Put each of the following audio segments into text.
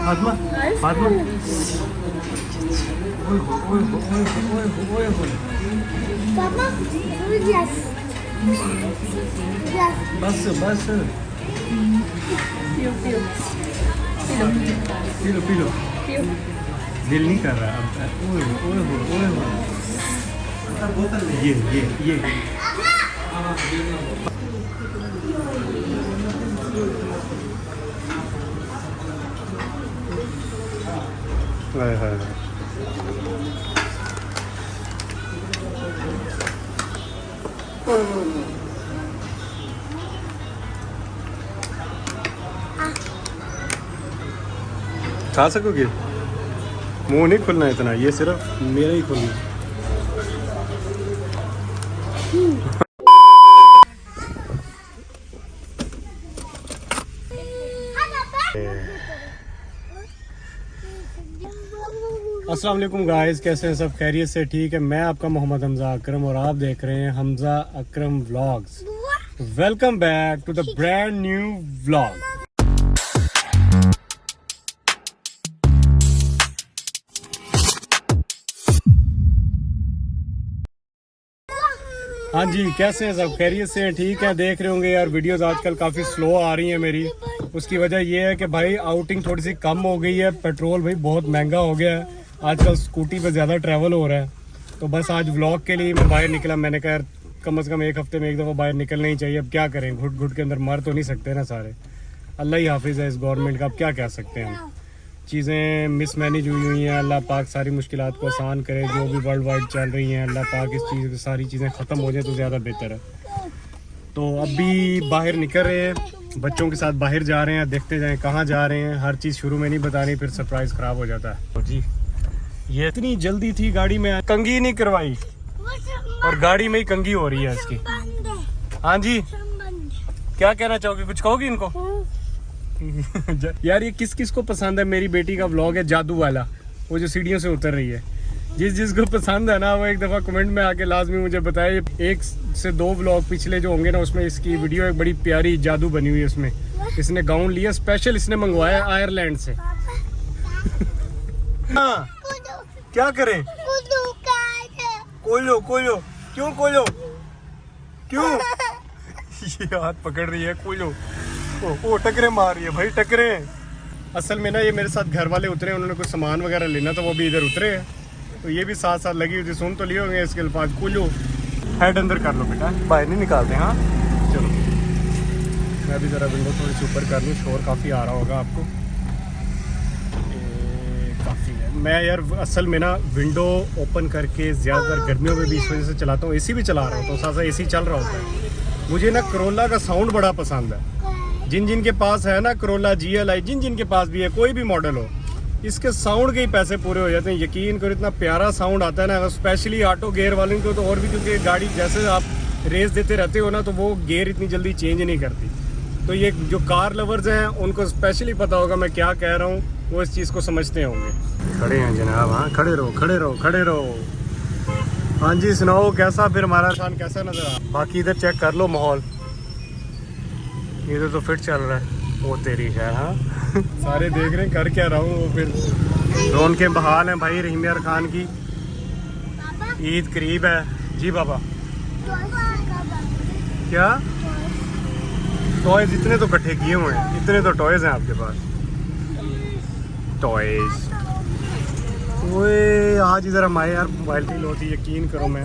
Fatima Fatima Papa, yes. Yes. बस बस पियो पियो पी लो पी लो पियो। दिल नहीं कर रहा अब। ओए ये हाय हाय खा सकोगे? मुंह नहीं खुलना इतना, ये सिर्फ मेरा ही खुलना। अस्सलाम वालेकुम गाइस, कैसे हैं सब? खैरियत से? ठीक है। मैं आपका मोहम्मद हमजा अकरम और आप देख रहे हैं Hamza Akram vlogs. Welcome back to the brand new vlog. हाँ जी, कैसे हैं सब? खैरियत से हैं? ठीक है। देख रहे होंगे यार वीडियोस आजकल काफ़ी स्लो आ रही हैं मेरी। उसकी वजह ये है कि भाई आउटिंग थोड़ी सी कम हो गई है। पेट्रोल भाई बहुत महंगा हो गया है आजकल, स्कूटी पे ज़्यादा ट्रैवल हो रहा है। तो बस आज व्लॉग के लिए मैं बाहर निकला। मैंने कहा यार कम से कम एक हफ्ते में एक दफ़ा बाहर निकलना ही चाहिए। अब क्या करें, घुट घुट के अंदर मर तो नहीं सकते ना सारे। अल्लाह ही हाफिज़ है इस गवर्नमेंट का, अब क्या कह सकते हैं हम। चीज़ें मिसमैनेज हुई हैं। अल्लाह पाक सारी मुश्किलात को आसान करे। जो भी वर्ल्ड वाइड चल रही हैं, अल्लाह पाक इस चीज़ सारी चीज़ें ख़त्म हो जाए तो ज़्यादा बेहतर है। तो अभी बाहर निकल रहे हैं, बच्चों के साथ बाहर जा रहे हैं। देखते जाएं कहाँ जा रहे हैं। हर चीज़ शुरू में नहीं बतानी, फिर सरप्राइज़ ख़राब हो जाता है। तो जी ये इतनी जल्दी थी गाड़ी में, कंघी नहीं करवाई और गाड़ी में ही कंघी हो रही है इसकी। हाँ जी, क्या कहना चाहोगे? कुछ कहोगी इनको? यार ये किस किस को पसंद है? मेरी बेटी का व्लॉग है जादू वाला, वो जो सीढ़ियों से उतर रही है। जिस जिसको पसंद है ना वो एक दफ़ा कमेंट में आके लाजमी मुझे बताए। 1 से 2 व्लॉग पिछले जो होंगे ना उसमें इसकी वीडियो एक बड़ी प्यारी जादू बनी हुई है। उसमें इसने गाउन लिया, स्पेशल इसने मंगवाया आयरलैंड से। हाँ क्या करें? कोलो कोलो, क्यों कोलो, क्यों? ये हाथ पकड़ रही है कोलो। ओ टकरे मार रही है भाई, टकरे। असल में ना ये मेरे साथ घर वाले उतरे, उन्होंने कुछ सामान वगैरह लेना था, वो भी इधर उतरे हैं। तो ये भी साथ साथ लगी हुई थी। सुन तो लिए होंगे इसके अल्फाज। कुल्लू हेड अंदर कर लो बेटा, बाहर नहीं निकालते। हाँ चलो, मैं भी ज़रा विंडो थोड़ी सी ऊपर कर लूँ, शोर काफ़ी आ रहा होगा आपको। काफ़ी है। मैं यार असल में ना विंडो ओपन करके ज़्यादातर गर्मियों में भी इस वजह से चलाता हूँ। एसी भी चला रहा होता हूँ, साथ साथ एसी चल रहा होता है। मुझे ना करोला का साउंड बड़ा पसंद है। जिन जिन के पास है ना करोला GLI, जिन जिन के पास भी है कोई भी मॉडल हो, इसके साउंड के ही पैसे पूरे हो जाते हैं। यकीन करो इतना प्यारा साउंड आता है ना, स्पेशली ऑटो गियर वालों को तो और भी, क्योंकि गाड़ी जैसे आप रेस देते रहते हो ना तो वो गियर इतनी जल्दी चेंज नहीं करती। तो ये जो कार लवर्स हैं उनको स्पेशली पता होगा मैं क्या कह रहा हूँ, वो इस चीज़ को समझते होंगे। खड़े हैं जनाब। हाँ खड़े रहो खड़े रहो खड़े रहो। हाँ जी सुनाओ, कैसा फिर हमारा शान कैसा नजर आ? बाकी इधर चेक कर लो माहौल, इधर तो फिट चल रहा है। वो तेरी है। हाँ सारे देख रहे हैं कर क्या रहा हूँ। वो फिर रौनकें बहाल हैं भाई। रहीम यार खान की ईद करीब है। जी बाबा। क्या टॉयज? इतने तो इकट्ठे किए हुए हैं, इतने तो टॉयज हैं आपके पास। टॉयज ओए आज इधर हम आए यार, मोबाइल की लो थी। यकीन करो मैं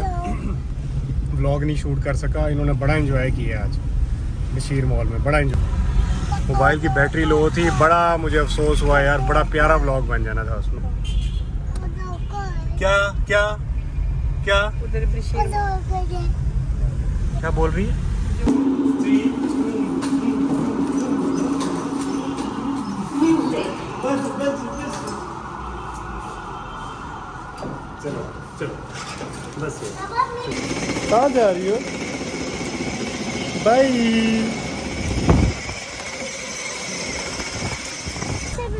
व्लॉग नहीं शूट कर सका। इन्होंने बड़ा एंजॉय किया आज बशीर मॉल में, बड़ा एंजॉय। मोबाइल की बैटरी लो थी, बड़ा मुझे अफसोस हुआ यार। बड़ा प्यारा व्लॉग बन जाना था उसमें। क्या क्या क्या उधर बशीर क्या बोल रही है? चलो चलो बस। कहाँ जा रही हो? बाय।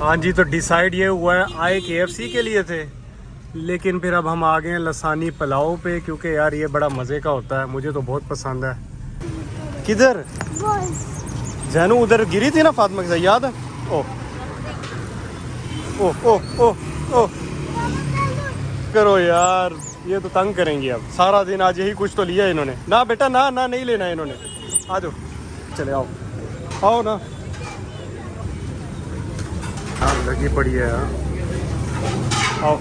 हाँ जी, तो डिसाइड ये हुआ है, आए KFC के लिए थे लेकिन फिर अब हम आ गए हैं लसानी पुलाव पे, क्योंकि यार ये बड़ा मज़े का होता है, मुझे तो बहुत पसंद है। किधर जैनू? उधर गिरी थी ना फातिमा के साथ, याद है? ओ ओह ओह ओह ओह करो यार, ये तो तंग करेंगे अब सारा दिन। आज यही कुछ तो लिया इन्होंने। ना बेटा ना ना, नहीं लेना इन्होंने। आ जाओ, चले आओ आओ ना। हाँ लगी पड़ी है यार, आओ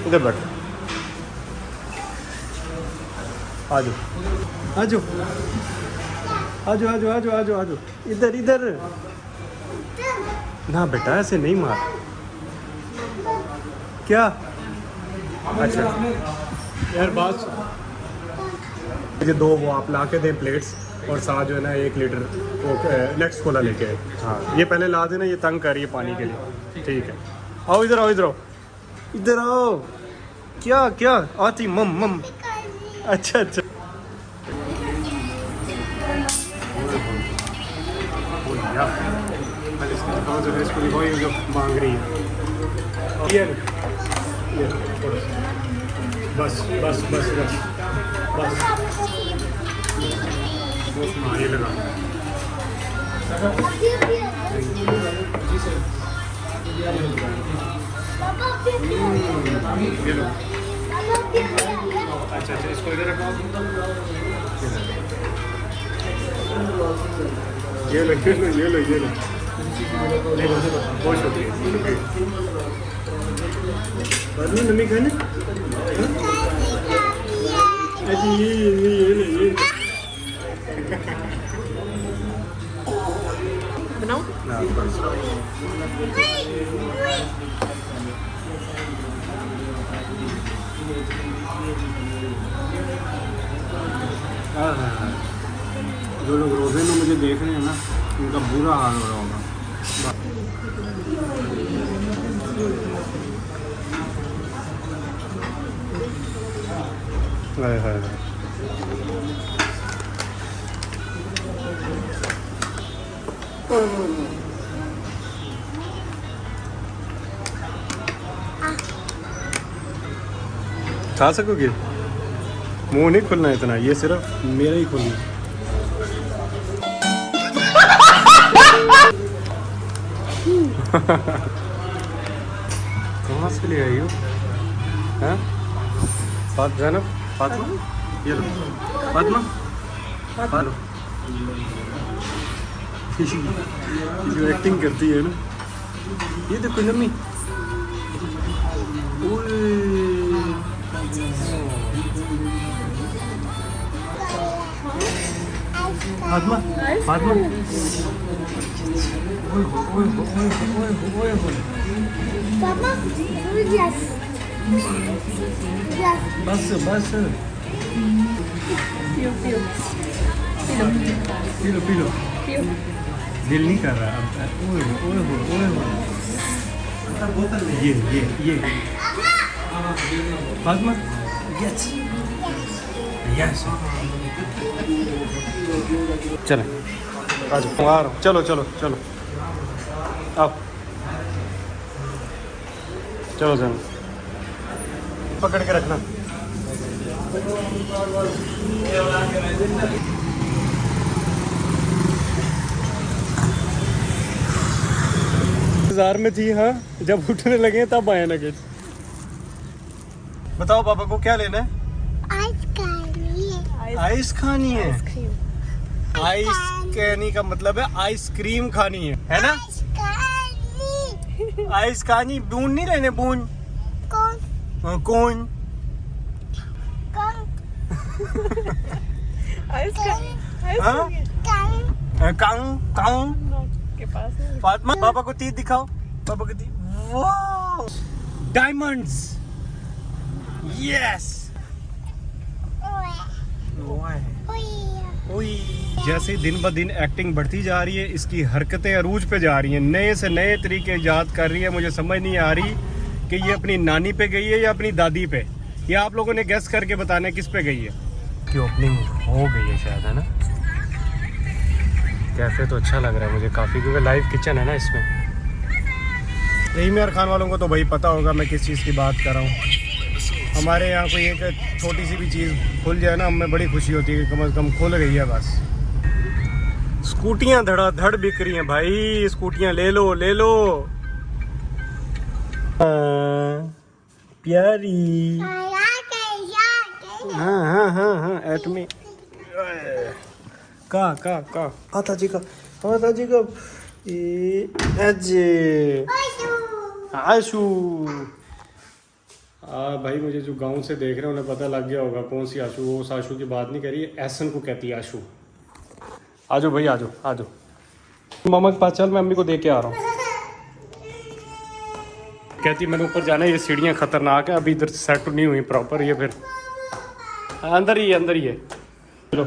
इधर बैठ, आ जाओ आ जाओ आ जाओ आ जाओ आ जाओ आ जाओ आ जाओ, इधर इधर। ना बेटा ऐसे नहीं मार। क्या? अच्छा यार बात, मुझे 2 वो आप ला के दें प्लेट्स, और साथ जो है ना 1 लीटर वो नेक्स्ट कोला लेके आए। हाँ ये पहले ला देना, ये तंग कर रही है पानी के लिए। ठीक है, आओ इधर आओ इधर आओ इधर आओ। क्या क्या आती मम मम? अच्छा अच्छा, इसको दिखाओ, ये जो मांग रही है। ये थोड़ा सा, बस बस बस बस बस, हाँ ये लगा। ये लो। अच्छा अच्छा, इसको इधर रखो। ये लो ये लो ये लो ये लो, बहुत शुक्रिया। बाद में मम्मी खाने अच्छा ये बनाओ। जो लोग रोज़े में मुझे देख रहे हैं ना, उनका बुरा हाल हो रहा होगा। हाय हाय हाय, खा सकोगे? मुंह नहीं खुलना इतना, ये सिर्फ मेरा ही खुलना। कहाँ से ले आई हो? हाँ ज़ैनब, फातिमा, ये लो फातिमा, फातिमा जो एक्टिंग करती है ना, ये देखो नम्मी। फातिमा फातिमा, पापा यस यस बस बस, पियो पियो पी लो पी लो, पियो। दिल नहीं कर रहा अब। ओए ओए ओए, ये फातिमा, यस यस, चले आ जाओ, आ रहा हूँ। चलो चलो चलो आओ, चलो जाओ, पकड़ के रखना। इंतजार में थी। हाँ जब उठने लगे तब आए नगेट। बताओ पापा को क्या लेना है? आइस खानी है। आइस खानी है। आइसक्रीम। आइस कहने का मतलब है आइसक्रीम खानी है ना? आइस खानी। आइस खानी, बूंद नहीं लेने, बूंद कौन कौन कौन आइसक्रीम कौन काऊ के पास है। फातिमा पापा को तीर दिखाओ, पापा को तीर। वाह डायमंड्स, यस। जैसे दिन ब दिन एक्टिंग बढ़ती जा रही है, इसकी हरकतें अरूज पे जा रही हैं, नए से नए तरीके ईजाद कर रही है। मुझे समझ नहीं आ रही कि ये अपनी नानी पे गई है या अपनी दादी पे, या आप लोगों ने गेस करके बताना किस पे गई है। की ओपनिंग हो गई है शायद, है ना? कैफे तो अच्छा लग रहा है मुझे काफ़ी, क्योंकि लाइव किचन है ना इसमें। यही मेरे खान वालों को तो भाई पता होगा मैं किस चीज़ की बात कर रहा हूँ। हमारे यहाँ कोई एक छोटी सी भी चीज़ खुल जाए ना, हमें बड़ी खुशी होती है कि कम से कम खुल गई है बस। स्कूटियां धड़ाधड़ बिक रही हैं भाई, स्कूटियां ले लो ले लो। प्यारी। हाँ हाँ हाँ हाँ एटमी का आता जी का ए अजय आशु। भाई मुझे जो गांव से देख रहे हैं उन्हें पता लग गया होगा कौन सी आशु। वो उस आशु की बात नहीं करी, एहसन को कहती है आशु। आजो भाई आजो मामा के पास चल, मैं अम्मी को दे के आ रहा हूँ। कहती मैंने ऊपर जाना है, ये सीढ़ियाँ खतरनाक है, अभी इधर सेट नहीं हुई प्रॉपर। ये फिर अंदर ही है। चलो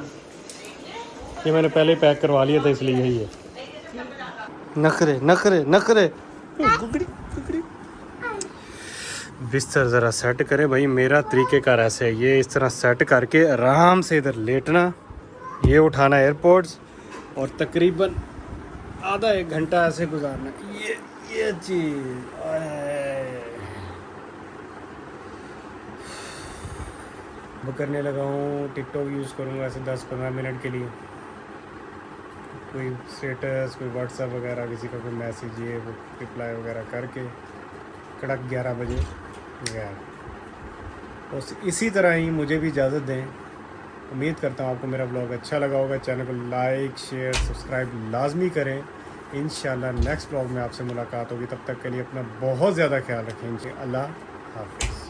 ये मैंने पहले पैक करवा लिया था इसलिए यही है। नखरे गुगड़ी। बिस्तर ज़रा सेट करें भाई, मेरा तरीक़ेकार ऐसे है, ये इस तरह सेट करके आराम से इधर लेटना, ये उठाना एयरपोर्ट्स और तकरीबन आधा एक घंटा ऐसे गुजारना। ये चीज़ वो करने लगा हूँ। टिकटॉक यूज़ करूँगा ऐसे 10-15 मिनट के लिए। कोई स्टेटस, कोई व्हाट्सएप वगैरह, किसी का कोई मैसेज, ये वो रिप्लाई वगैरह करके कड़क 11 बजे गया। और इसी तरह ही मुझे भी इजाज़त दें। उम्मीद करता हूँ आपको मेरा ब्लॉग अच्छा लगा होगा। चैनल को लाइक शेयर सब्सक्राइब लाजमी करें। इंशाल्लाह नेक्स्ट ब्लॉग में आपसे मुलाकात होगी। तब तक के लिए अपना बहुत ज़्यादा ख्याल रखें। अल्लाह हाफ़िज़।